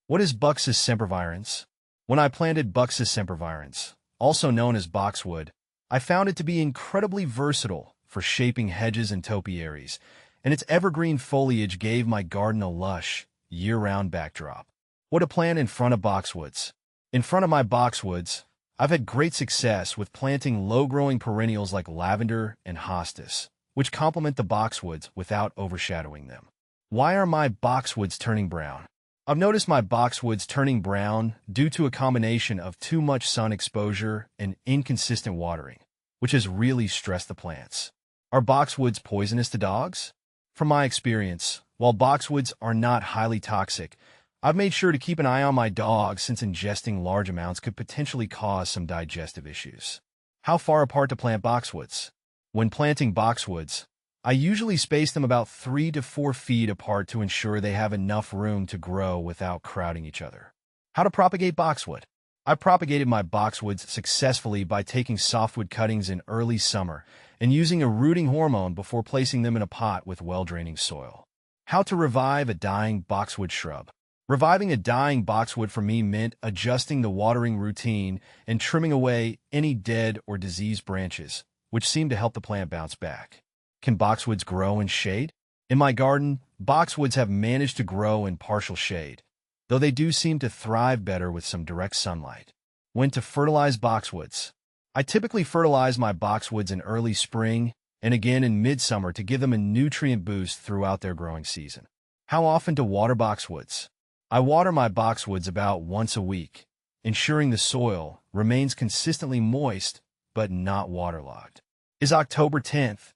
What is Buxus sempervirens? When I planted Buxus sempervirens, also known as boxwood, I found it to be incredibly versatile for shaping hedges and topiaries, and its evergreen foliage gave my garden a lush, year-round backdrop. What to plant in front of boxwoods? In front of my boxwoods, I've had great success with planting low-growing perennials like lavender and hostas, which complement the boxwoods without overshadowing them. Why are my boxwoods turning brown? I've noticed my boxwoods turning brown due to a combination of too much sun exposure and inconsistent watering, which has really stressed the plants. Are boxwoods poisonous to dogs? From my experience, while boxwoods are not highly toxic, I've made sure to keep an eye on my dog since ingesting large amounts could potentially cause some digestive issues. How far apart to plant boxwoods? When planting boxwoods, I usually space them about 3 to 4 feet apart to ensure they have enough room to grow without crowding each other. How to propagate boxwood? I propagated my boxwoods successfully by taking softwood cuttings in early summer and using a rooting hormone before placing them in a pot with well-draining soil. How to revive a dying boxwood shrub? Reviving a dying boxwood for me meant adjusting the watering routine and trimming away any dead or diseased branches, which seemed to help the plant bounce back. Can boxwoods grow in shade? In my garden, boxwoods have managed to grow in partial shade, though they do seem to thrive better with some direct sunlight. When to fertilize boxwoods? I typically fertilize my boxwoods in early spring and again in midsummer to give them a nutrient boost throughout their growing season. How often to water boxwoods? I water my boxwoods about once a week, ensuring the soil remains consistently moist but not waterlogged. Is October 10th,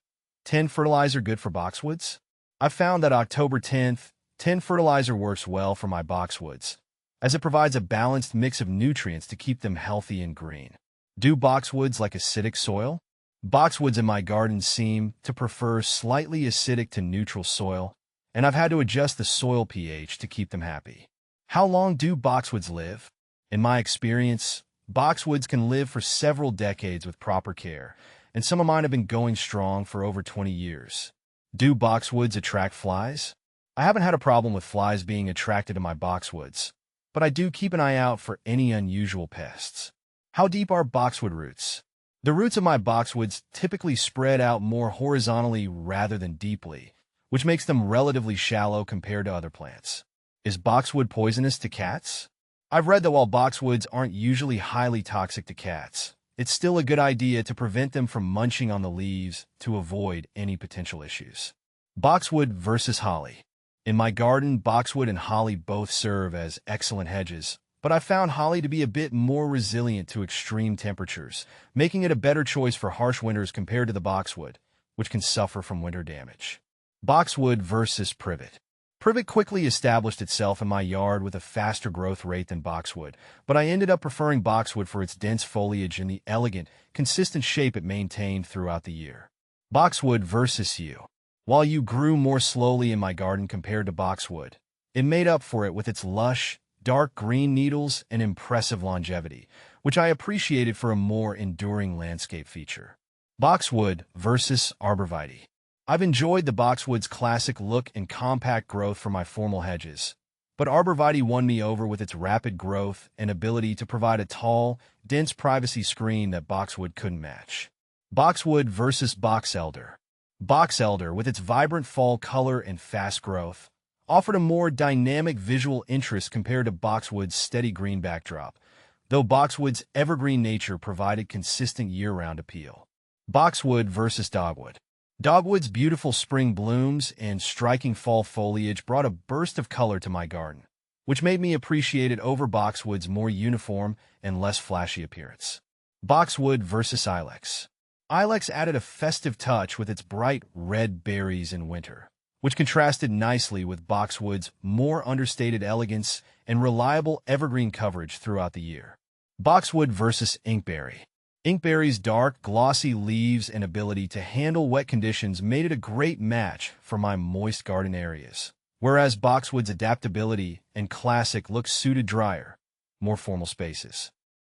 10 fertilizer good for boxwoods? I've found that October 10th, 10 fertilizer works well for my boxwoods, as it provides a balanced mix of nutrients to keep them healthy and green. Do boxwoods like acidic soil? Boxwoods in my garden seem to prefer slightly acidic to neutral soil, and I've had to adjust the soil pH to keep them happy. How long do boxwoods live? In my experience, boxwoods can live for several decades with proper care, and some of mine have been going strong for over 20 years. Do boxwoods attract flies? I haven't had a problem with flies being attracted to my boxwoods, but I do keep an eye out for any unusual pests. How deep are boxwood roots? The roots of my boxwoods typically spread out more horizontally rather than deeply, which makes them relatively shallow compared to other plants. Is boxwood poisonous to cats? I've read that while boxwoods aren't usually highly toxic to cats, it's still a good idea to prevent them from munching on the leaves to avoid any potential issues. Boxwood versus holly. In my garden, boxwood and holly both serve as excellent hedges, but I found holly to be a bit more resilient to extreme temperatures, making it a better choice for harsh winters compared to the boxwood, which can suffer from winter damage. Boxwood versus privet. Privet quickly established itself in my yard with a faster growth rate than boxwood, but I ended up preferring boxwood for its dense foliage and the elegant, consistent shape it maintained throughout the year. Boxwood versus yew. While yew grew more slowly in my garden compared to boxwood, it made up for it with its lush, dark green needles and impressive longevity, which I appreciated for a more enduring landscape feature. Boxwood versus arborvitae. I've enjoyed the boxwood's classic look and compact growth for my formal hedges, but arborvitae won me over with its rapid growth and ability to provide a tall, dense privacy screen that boxwood couldn't match. Boxwood versus box elder. Box elder, with its vibrant fall color and fast growth, offered a more dynamic visual interest compared to boxwood's steady green backdrop, though boxwood's evergreen nature provided consistent year-round appeal. Boxwood versus dogwood. Dogwood's beautiful spring blooms and striking fall foliage brought a burst of color to my garden, which made me appreciate it over boxwood's more uniform and less flashy appearance. Boxwood versus ilex. Ilex added a festive touch with its bright red berries in winter, which contrasted nicely with boxwood's more understated elegance and reliable evergreen coverage throughout the year. Boxwood versus inkberry. Inkberry's dark, glossy leaves and ability to handle wet conditions made it a great match for my moist garden areas, whereas boxwood's adaptability and classic look suited drier, more formal spaces.